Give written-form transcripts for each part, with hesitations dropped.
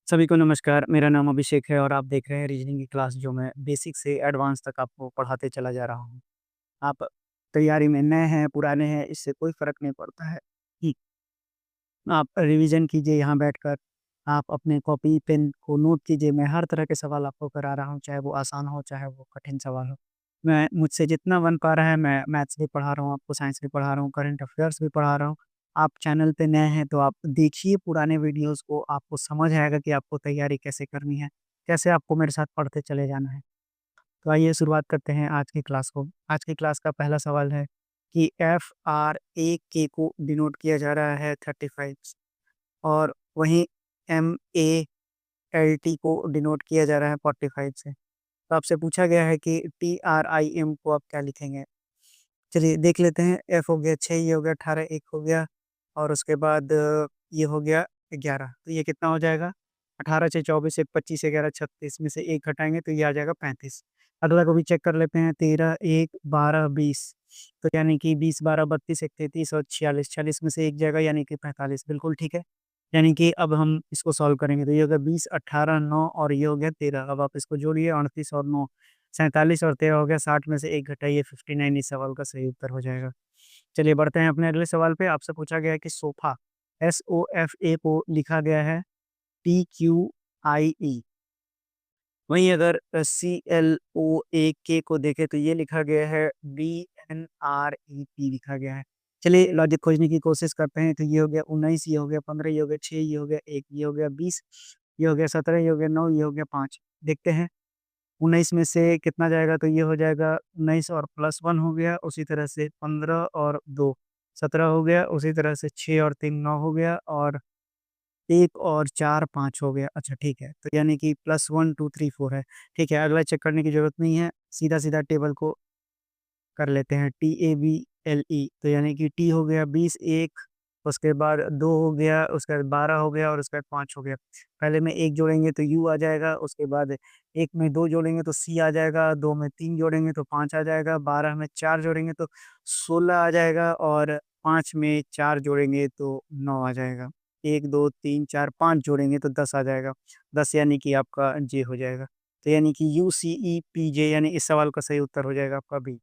सभी को नमस्कार, मेरा नाम अभिषेक है और आप देख रहे हैं रीजनिंग की क्लास जो मैं बेसिक से एडवांस तक आपको पढ़ाते चला जा रहा हूँ। आप तैयारी में नए हैं, पुराने हैं, इससे कोई फ़र्क नहीं पड़ता है कि आप रिवीजन कीजिए यहाँ बैठकर, आप अपने कॉपी, पेन को नोट कीजिए। मैं हर तरह के सवाल आपको करा रहा हूँ, चाहे वो आसान हो, चाहे वो कठिन सवाल हो। मैं मुझसे जितना बन पा रहा है, मैं मैथ्स भी पढ़ा रहा हूँ आपको, साइंस भी पढ़ा रहा हूँ, करंट अफ़ेयर्स भी पढ़ा रहा हूँ। आप चैनल पे नए हैं, तो आप देखिए पुराने वीडियोज़ को, आपको समझ आएगा कि आपको तैयारी कैसे करनी है, कैसे आपको मेरे साथ पढ़ते चले जाना है। तो आइए शुरुआत करते हैं आज की क्लास को। आज की क्लास का पहला सवाल है कि FRAK को डिनोट किया जा रहा है 35 और वहीं MALT को डिनोट किया जा रहा है 45 से। तो आपसे पूछा गया है कि TRIM को आप क्या लिखेंगे? चलिए देख लेते हैं। F हो गया 6, ये हो गया 18, 1 हो गया और उसके बाद ये हो गया 11। तो ये कितना हो जाएगा? 18 से 24, 1 25, 11 36 में से 1 घटाएँगे तो ये आ जाएगा 35। अगला को भी चेक कर लेते हैं। 13, 1, 12, 20 तो यानी कि 20, 12, 32, 1 33 और 46, 46 में से 1 जाएगा यानी कि 45 बिल्कुल ठीक है। यानी कि अब हम इसको सॉल्व करेंगे तो ये हो गया 20, 18, 9 और ये हो गया 13। अब आप इसको जोड़िए 38 और 9 47 और 13 हो गया 60 में से 1 घटाइए 59 इस सवाल का सही उत्तर हो जाएगा। चलिए बढ़ते हैं अपने अगले सवाल पे। आपसे पूछा गया है कि सोफ़ा SOFA को लिखा गया है TQIE। वहीं अगर CLOAK को देखें तो ये लिखा गया है DNREP लिखा गया है। चलिए लॉजिक खोजने की कोशिश करते हैं। तो ये हो गया 19, ये हो गया 15, ये हो गया 6, ये हो गया 1, ये हो गया 20, ये हो गया 17, ये हो गया 9, ये हो गया 5। देखते हैं 19 में से कितना जाएगा तो ये हो जाएगा 19 और प्लस 1 हो गया, उसी तरह से 15 और 2 17 हो गया, उसी तरह से 6 और 3 9 हो गया और 1 और 4 5 हो गया। अच्छा ठीक है, तो यानी कि प्लस 1 2 3 4 है। ठीक है, अगला चेक करने की ज़रूरत नहीं है, सीधा-सीधा टेबल को कर लेते हैं TABLE तो यानी कि T हो गया 20 1 उसके बाद 2 हो गया, उसके बाद 12 हो गया और उसके बाद 5 हो गया। पहले में 1 जोड़ेंगे तो U आ जाएगा, उसके बाद 1 में 2 जोड़ेंगे तो C आ जाएगा, 2 में 3 जोड़ेंगे तो 5 आ जाएगा, 12 में 4 जोड़ेंगे तो 16 आ जाएगा और 5 में 4 जोड़ेंगे तो 9 आ जाएगा। 1 2 3 4 5 जोड़ेंगे तो 10 आ जाएगा। 10 यानी कि आपका J हो जाएगा। तो यानी कि UCEPJ यानी इस सवाल का सही उत्तर हो जाएगा आपका B।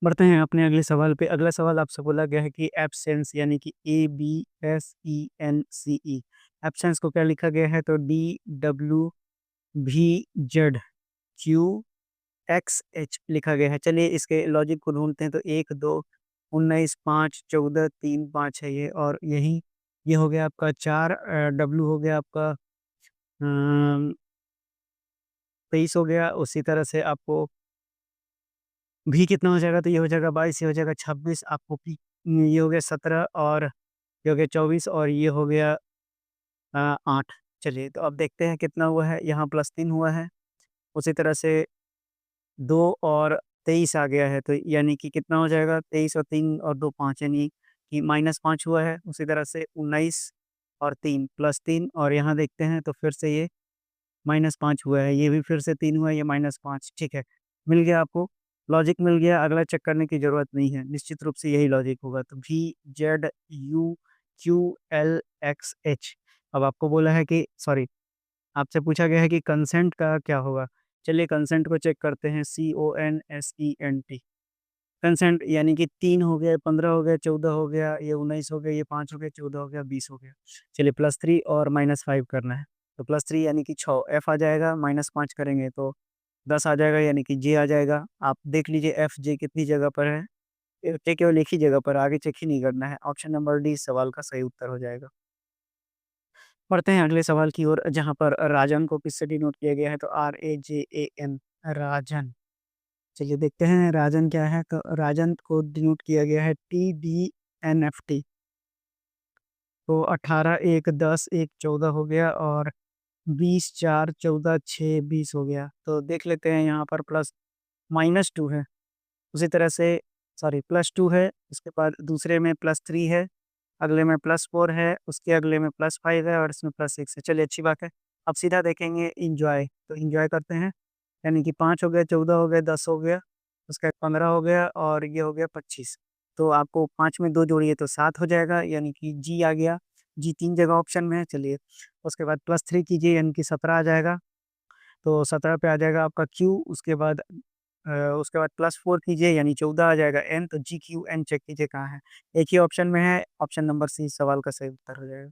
बढ़ते हैं अपने अगले सवाल पे। अगला सवाल आपसे बोला गया है कि एब्सेंस यानी कि ABSENCE एब्सेंस को क्या लिखा गया है तो DWVZQXH लिखा गया है। चलिए इसके लॉजिक को ढूँढते हैं तो 1, 2, 19, 5, 14, 3, 5 है ये और यही ये हो गया आपका 4 W हो गया आपका 23 हो गया। उसी तरह से आपको भी कितना हो जाएगा तो ये हो जाएगा 22, ये हो जाएगा 26 आपको पी ये हो गया 17 और ये हो गया 24 और ये हो गया 8। चलिए तो अब देखते हैं कितना हुआ है, यहाँ +3 हुआ है, उसी तरह से 2 और 23 आ गया है, तो यानी कि कितना हो जाएगा 23 और 3 और 2 5 यानी कि -5 हुआ है, उसी तरह से 19 और 3 +3 और यहाँ देखते हैं तो फिर से ये -5 हुआ है, ये भी फिर से 3 हुआ है, ये -5 ठीक है, मिल गया आपको, लॉजिक मिल गया, अगला चेक करने की ज़रूरत नहीं है, निश्चित रूप से यही लॉजिक होगा, तो VZUQLXH अब आपको बोला है कि सॉरी आपसे पूछा गया है कि कंसेंट का क्या होगा? चलिए कंसेंट को चेक करते हैं CONSENT कंसेंट यानी कि 3 हो गए, 15 हो गए, 14 हो गया, ये 19 हो गया, ये 5 हो गया, 14 हो गया, 20 हो गया। चलिए +3 और -5 करना है। तो +3 यानी कि 6 F आ जाएगा, -5 करेंगे तो 10 आ जाएगा यानी कि J आ जाएगा। आप देख लीजिए F, J कितनी जगह पर है? J केवल एक ही जगह पर है, आगे चेक ही नहीं करना है। ऑप्शन नंबर डी इस सवाल का सही उत्तर हो जाएगा। बढ़ते हैं अगले सवाल की ओर जहाँ पर राजन को किससे डिनोट किया गया है तो RAJAN राजन। चलिए देखते हैं राजन क्या है तो राजन को डिनोट किया गया है TDNFT तो 18 1 10 1 14 हो गया और 20 4 14 6 20 हो गया। तो देख लेते हैं यहाँ पर प्लस -2 है। उसी तरह से सॉरी +2 है, उसके बाद दूसरे में +3 है, अगले में +4 है, उसके अगले में +5 है और इसमें +6 है। चलिए अच्छी बात है। अब सीधा देखेंगे एन्जॉय, तो एन्जॉय करते हैं। यानी कि 5 हो गए, 14 हो गए, 10 हो गया, उसका 15 हो गया और ये हो गया 25। तो आपको 5 में 2 जोड़िए तो 7 हो जाएगा यानी कि जी आ गया। जी 3 जगह ऑप्शन में है, चलिए। उसके बाद +3 कीजिए यानी कि 17 आ जाएगा, तो 17 पे आ जाएगा आपका क्यू, उसके बाद +4 कीजिए यानी 14 आ जाएगा एन, तो GQN चेक कीजिए कहाँ है। एक ही ऑप्शन में है, ऑप्शन नंबर सी सवाल का सही उत्तर हो जाएगा।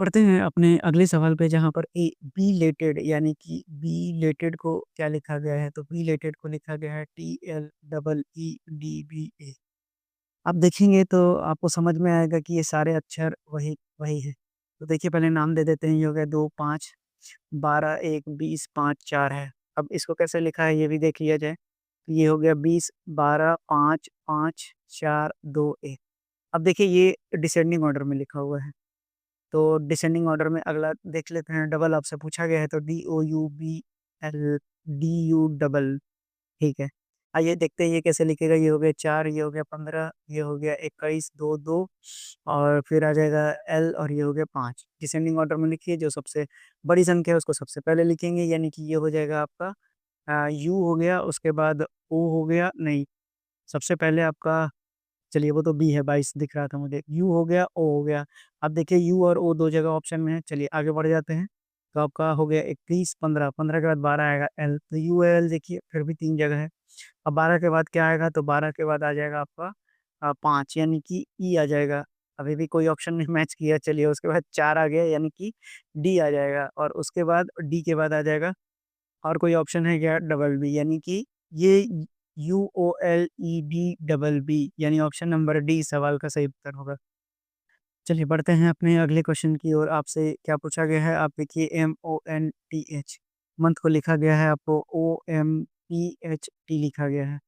पढ़ते हैं अपने अगले सवाल पे, जहाँ पर बीलेटेड यानी कि बीलेटेड को क्या लिखा गया है, तो बीलेटेड को लिखा गया है TLEEDBA। आप देखेंगे तो आपको समझ में आएगा कि ये सारे अक्षर वही वही है। तो देखिए पहले नाम दे देते हैं, ये हो गया 2, 5, 12, 1, 20, 5, 4 है। अब इसको कैसे लिखा है ये भी देख लिया जाए। तो ये हो गया 20, 12, 5, 5, 4, 2, 1। अब देखिए ये डिसेंडिंग ऑर्डर में लिखा हुआ है। तो डिसेंडिंग ऑर्डर में अगला देख लेते हैं, डबल आपसे पूछा गया है तो DOUBL, DU डबल, ठीक है। आइए देखते हैं ये कैसे लिखेगा, ये हो गया 4, ये हो गया 15, ये हो गया 21, 2, 2 और फिर आ जाएगा L और ये हो गया 5। डिसेंडिंग ऑर्डर में लिखिए, जो सबसे बड़ी संख्या है उसको सबसे पहले लिखेंगे, यानी कि ये हो जाएगा आपका U हो गया, उसके बाद O हो गया, नहीं, सबसे पहले आपका, चलिए वो तो बी है, 22 दिख रहा था मुझे, यू हो गया, ओ हो गया। अब देखिए यू और ओ 2 जगह ऑप्शन में है, चलिए आगे बढ़ जाते हैं। तो आपका हो गया 21, 15, 15 के बाद 12 आएगा एल, तो यू एल देखिए फिर भी 3 जगह है। अब 12 के बाद क्या आएगा, तो 12 के बाद आ जाएगा आपका 5 यानी कि ई आ जाएगा। अभी भी कोई ऑप्शन नहीं मैच किया, चलिए उसके बाद 4 आ गया यानी कि डी आ जाएगा, और उसके बाद डी के बाद आ जाएगा, और कोई ऑप्शन है क्या, डबल बी, यानी कि ये UOLED यानी ऑप्शन नंबर डी सवाल का सही उत्तर होगा। चलिए बढ़ते हैं अपने अगले क्वेश्चन की ओर। आपसे क्या पूछा गया है, आप देखिए MONTH मंथ को लिखा गया है, आपको OMPHT लिखा गया है।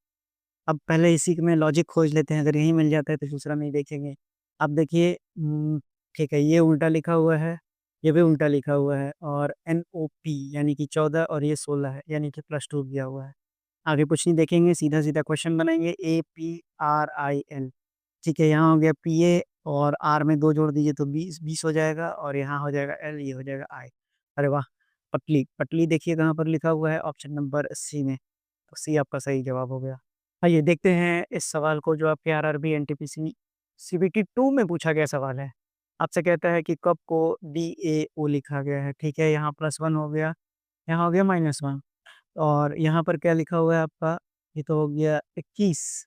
अब पहले इसी में लॉजिक खोज लेते हैं, अगर यही मिल जाता है तो दूसरा नहीं देखेंगे। अब देखिए ठीक है, ये उल्टा लिखा हुआ है, ये भी उल्टा लिखा हुआ है, और NOP यानी कि 14 और ये 16 है, यानी कि +2 दिया हुआ है। आगे कुछ नहीं देखेंगे, सीधा-सीधा क्वेश्चन बनाएँगे, APRIL, ठीक है, यहाँ हो गया PA और R में 2 जोड़ दीजिए तो 20, 20 हो जाएगा, और यहाँ हो जाएगा L, ये हो जाएगा I। अरे वाह! पटली, पटली देखिए कहाँ पर लिखा हुआ है, ऑप्शन नंबर सी में, तो सी आपका सही जवाब हो गया। आइए देखते हैं इस सवाल को, जो आपके आरआरबी एनटीपीसी सीबीटी 2 में पूछा गया सवाल है। आपसे कहता है कि कब को DAO लिखा गया है, ठीक है, यहाँ +1 हो गया, यहाँ हो गया -1, और यहाँ पर क्या लिखा हुआ है आपका, ये तो हो गया 21,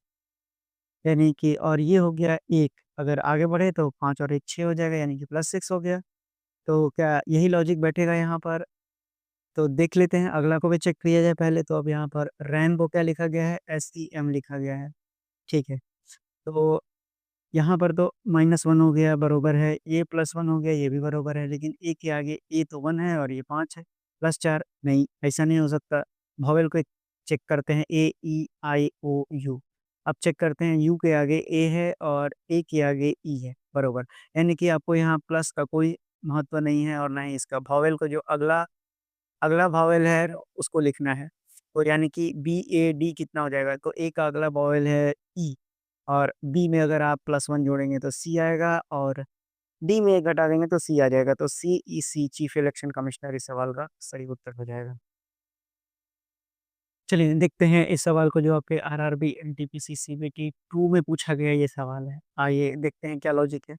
यानी कि, और ये हो गया 1, अगर आगे बढ़े तो 5 और 1 6 हो जाएगा, यानी कि +6 हो गया। तो क्या यही लॉजिक बैठेगा यहाँ पर? तो देख लेते हैं, अगला को भी चेक किया जाए पहले। तो अब यहाँ पर रैन को क्या लिखा गया है, SEM लिखा गया है, ठीक है। तो यहाँ पर तो -1 हो गया, बरोबर है, ये +1 हो गया, ये भी बरोबर है, लेकिन ए के आगे ए तो 1 है और ये 5 है, +4 नहीं, ऐसा नहीं हो सकता। वोवेल को चेक करते हैं, AEIOU। अब चेक करते हैं, यू के आगे ए है और ए के आगे ई है, बरोबर। यानी कि आपको यहाँ प्लस का कोई महत्व नहीं है, और ना ही इसका। वोवेल को जो अगला अगला वोवेल है उसको लिखना है। तो यानी कि BAD कितना हो जाएगा, तो ए का अगला वोवेल है ई, और बी में अगर आप +1 जोड़ेंगे तो सी आएगा, और डी में 1 घटा देंगे तो सी आ जाएगा। तो CEC चीफ इलेक्शन कमिश्नर इस सवाल का सही उत्तर हो जाएगा। चलिए देखते हैं इस सवाल को, जो आपके आरआरबी एनटीपीसी सीबीटी 2 में पूछा गया ये सवाल है। आइए देखते हैं क्या लॉजिक है।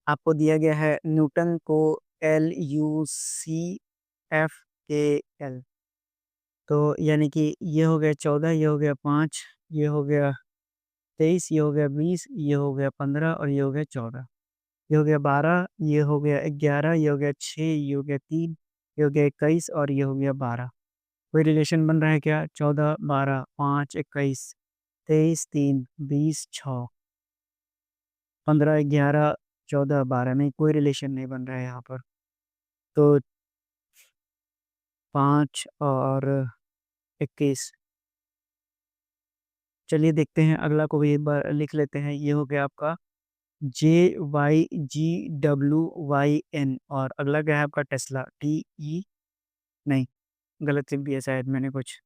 आपको दिया गया है न्यूटन को LUCFKL, तो यानी कि ये हो गया 14, ये हो गया 5, ये हो गया 23, ये हो गया 20, ये हो गया 15 और ये हो गया 14। ये हो गया 12, ये हो गया 11, ये हो गया 6, ये हो गया 3, ये हो गया 21 और ये हो गया 12। कोई रिलेशन बन रहा है क्या? 14, 12, 5, 21, 23, 3, 20, 6, 15, 11, 14, 12, नहीं, कोई रिलेशन नहीं बन रहा है यहाँ पर। तो 5 और 21, चलिए देखते हैं, अगला को भी एक बार लिख लेते हैं। ये हो गया आपका JYGWYN, और अगला क्या है आपका टेस्ला, TE, नहीं, गलत लिख दिया शायद मैंने कुछ।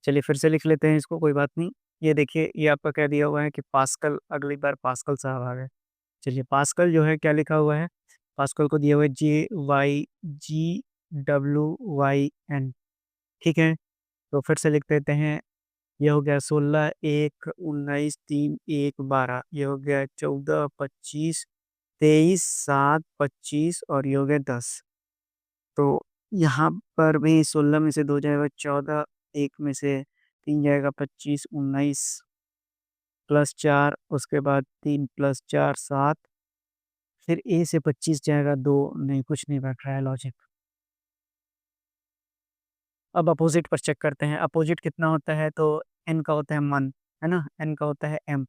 चलिए फिर से लिख लेते हैं इसको, कोई बात नहीं। ये देखिए, ये आपका क्या दिया हुआ है कि पास्कल, अगली बार पास्कल साहब आ गए। चलिए पास्कल जो है क्या लिखा हुआ है, पास्कल को दिया हुआ है JYGWYN, ठीक है। तो फिर से लिख देते हैं, ये हो गया 16, 1, 19, 3, 1, 12, ये हो गया 14, 25, 23, 7, 25 और ये हो गया 10। तो यहाँ पर भी 16 में से 2 जाएगा 14, 1 में से 3 जाएगा 25, 19 प्लस 4 उसके बाद 3 प्लस 4 7 फिर ए से 25 जाएगा 2 नहीं कुछ नहीं बैठ रहा है लॉजिक। अब अपोज़िट पर चेक करते हैं, अपोज़िट कितना होता है तो एन का होता है मन, है ना? एन का होता है एम।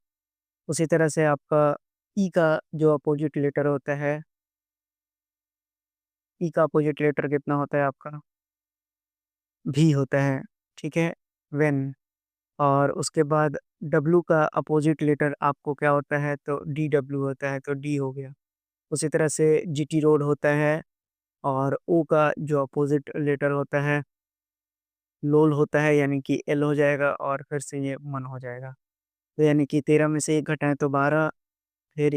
उसी तरह से आपका ई का जो अपोज़िट लेटर होता है, ई का अपोज़िट लेटर कितना होता है आपका? भी होता है, ठीक है? व्हेन और उसके बाद डब्ल्यू का अपोज़िट लेटर आपको क्या होता है तो डीडब्ल्यू होता है, तो डी हो गया। उसी तरह से जीटी रोड होता है और ओ का जो अपोज़िट लेटर होता है, लोल होता है यानी कि एल हो जाएगा और फिर से ये मन हो जाएगा। तो यानी कि 13 में से 1 घटाएँ तो 12 फिर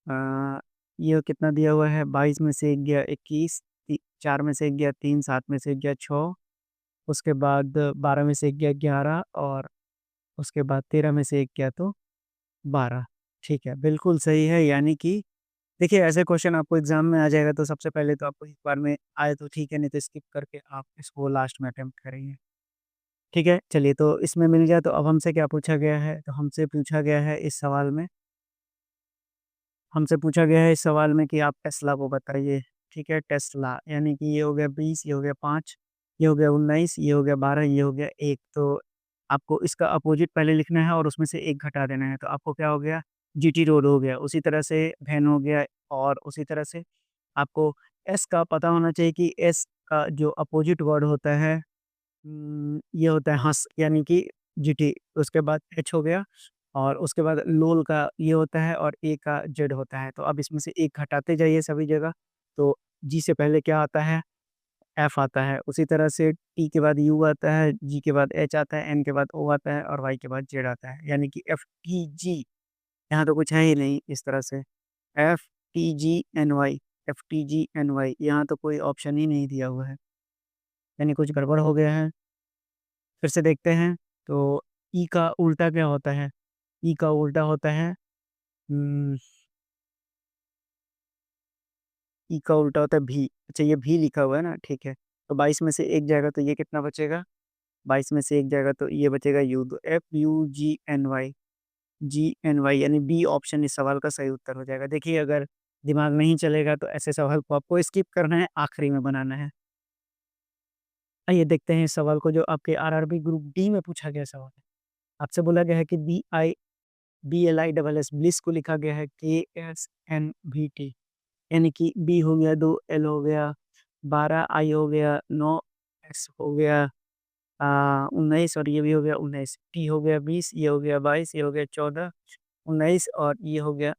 अ, ये कितना दिया हुआ है 22 में से 1 गया 21 4 में से 1 गया 3 7 में से 1 गया 6 उसके बाद 12 में से 1 गया 11 और उसके बाद 13 में से 1 गया तो 12 ठीक है, बिल्कुल सही है यानी कि देखिए ऐसे क्वेश्चन आपको एग्ज़ाम में आ जाएगा तो सबसे पहले तो आपको एक बार में आए तो ठीक है, नहीं तो स्किप करके आप इसको लास्ट में अटेम्प्ट करेंगे। ठीक है, चलिए तो इसमें मिल गया तो अब हमसे क्या पूछा गया है? तो हमसे पूछा गया है इस सवाल में हमसे पूछा गया है इस सवाल में कि आप टेस्ला को बताइए, ठीक है? टेस्ला यानी कि ये हो गया 20, ये हो गया 5, ये हो गया 19, ये हो गया 12, ये हो गया 1 तो आपको इसका अपोज़िट पहले लिखना है और उसमें से 1 घटा देना है, तो आपको क्या हो गया? जीटी रोड हो गया, उसी तरह से वैन हो गया और उसी तरह से आपको एस का पता होना चाहिए कि एस का जो अपोज़िट वर्ड होता है ये होता है हँस यानी कि जीटी उसके बाद एच हो गया और उसके बाद लोल का ये होता है और ए का जेड होता है। तो अब इसमें से एक घटाते जाइए सभी जगह, तो जी से पहले क्या आता है? एफ आता है। उसी तरह से टी के बाद यू आता है, जी के बाद एच आता है, एन के बाद ओ आता है और वाई के बाद जेड आता है। यानी कि एफ, टी, जी यहाँ तो कुछ है ही नहीं इस तरह से। एफ, टी, जी, एन, वाई, एफ, टी, जी, एन, वाई यहाँ तो कोई ऑप्शन ही नहीं दिया हुआ है, यानी कुछ गड़बड़ हो गया है। फिर से देखते हैं, तो ई का उल्टा क्या होता है? ई का उल्टा होता है उम, ई का उल्टा होता है भी। अच्छा ये भी लिखा हुआ है ना, ठीक है। तो 22 में से 1 जाएगा तो ये कितना बचेगा? 22 में से 1 जाएगा तो ये बचेगा यू, तो एफ-यू-जी-एन-वाई, जी-एन-वाई यानी बी ऑप्शन इस सवाल का सही उत्तर हो जाएगा। देखिए अगर दिमाग नहीं चलेगा तो ऐसे सवाल को आपको स्किप करना है, आखिरी में बनाना है। आइए देखते हैं इस सवाल को जो आपके आरआरबी ग्रुप डी में पूछा गया सवाल है। आपसे बोला गया है कि BLISS ब्लिस को लिखा गया है KSNVT यानी कि बी हो गया 2 एल हो गया 12 आई हो गया 9 एस हो गया 19 और ये भी हो गया 19 टी हो गया 20 ये हो गया 22 ये हो गया 14 19 और ये हो गया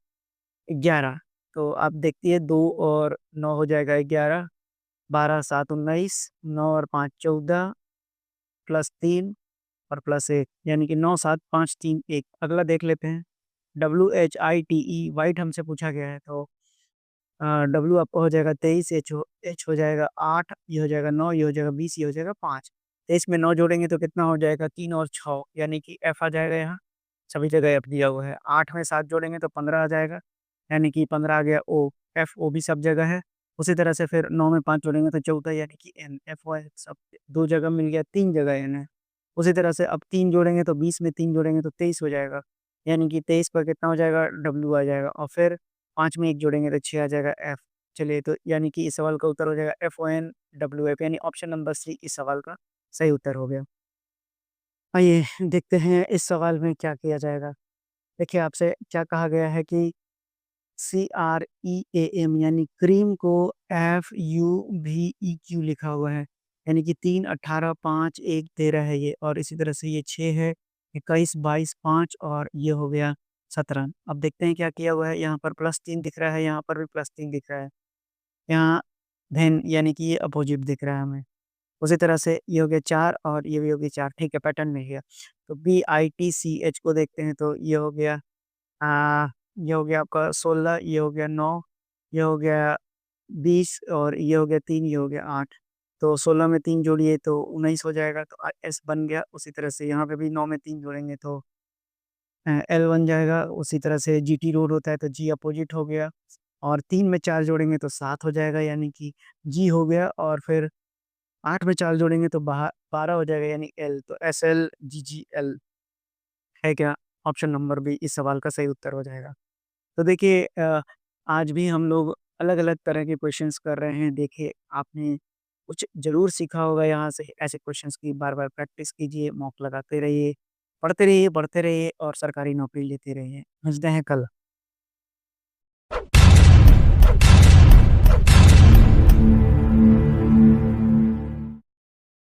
11 तो आप देखिए 2 और 9 हो जाएगा 11 12 7 19 9 और 5 14 प्लस 3 और प्लस 1 यानी कि 9 7 5 3 1 अगला देख लेते हैं WHITE व्हाइट हमसे पूछा गया है तो डब्ल्यू आपका हो जाएगा 23 एच हो जाएगा 8 ये हो जाएगा 9 ये हो जाएगा 20 ये हो जाएगा 5 23 में 9 जोड़ेंगे तो कितना हो जाएगा 3 और 6 यानी कि एफ आ जाएगा यहाँ सभी जगह एफ दिया हुआ है 8 में 7 जोड़ेंगे तो 15 आ जाएगा यानी कि 15 आ गया ओ एफ ओ भी सब जगह है उसी तरह से फिर 9 में 5 जोड़ेंगे तो 14 यानी कि एन एफ वाई सब 2 जगह मिल गया 3 जगह एन है उसी तरह से अब 3 जोड़ेंगे तो 20 में 3 जोड़ेंगे तो 23 हो जाएगा यानी कि 23 पर कितना हो जाएगा डब्ल्यू आ जाएगा और फिर 5 में 1 जोड़ेंगे तो 6 आ जाएगा एफ। चलिए तो यानी कि इस सवाल का उत्तर हो जाएगा FONWF यानी ऑप्शन नंबर सी इस सवाल का सही उत्तर हो गया। आइए देखते हैं इस सवाल में क्या किया जाएगा। देखिए आपसे क्या कहा गया है कि CREAM यानी क्रीम को FUVEQ लिखा हुआ है। यानी कि 3, 18, 5, 1, 13 है ये और इसी तरह से ये 6 है, 21, 22, 5 और ये हो गया 17। अब देखते हैं क्या किया हुआ है, यहाँ पर +3 दिख रहा है, यहाँ पर भी +3 दिख रहा है। यहाँ धन यानी कि ये अपोजिट दिख रहा है हमें। उसी तरह से ये हो गया 4 और ये भी हो गया 4 ठीक है, पैटर्न मिल गया। तो BITCH को देखते हैं तो ये हो गया आपका 16, ये हो गया 9, ये हो गया 20 और ये हो गया 3, ये हो गया 8। तो 16 में 3 जोड़िए तो 19 हो जाएगा तो एस बन गया। उसी तरह से यहाँ पे भी 9 में 3 जोड़ेंगे तो एल बन जाएगा, उसी तरह से जीटी रोड होता है तो जी अपोजिट हो गया, और 3 में 4 जोड़ेंगे तो 7 हो जाएगा, यानी कि जी हो गया, और फिर 8 में 4 जोड़ेंगे तो 12 हो जाएगा, यानी एल, तो S L G G L है क्या? ऑप्शन नंबर बी इस सवाल का सही उत्तर हो जाएगा। तो देखिए आज भी हम लोग अलग-अलग तरह के क्वेश्चंस कर रहे हैं। देखिए, आपने कुछ ज़रूर सीखा होगा यहाँ से। ऐसे क्वेश्चंस की बार-बार प्रैक्टिस कीजिए, मॉक लगाते रहिए, पढ़ते रहिए और सरकारी नौकरी लेते रहिए। मिलते हैं कल।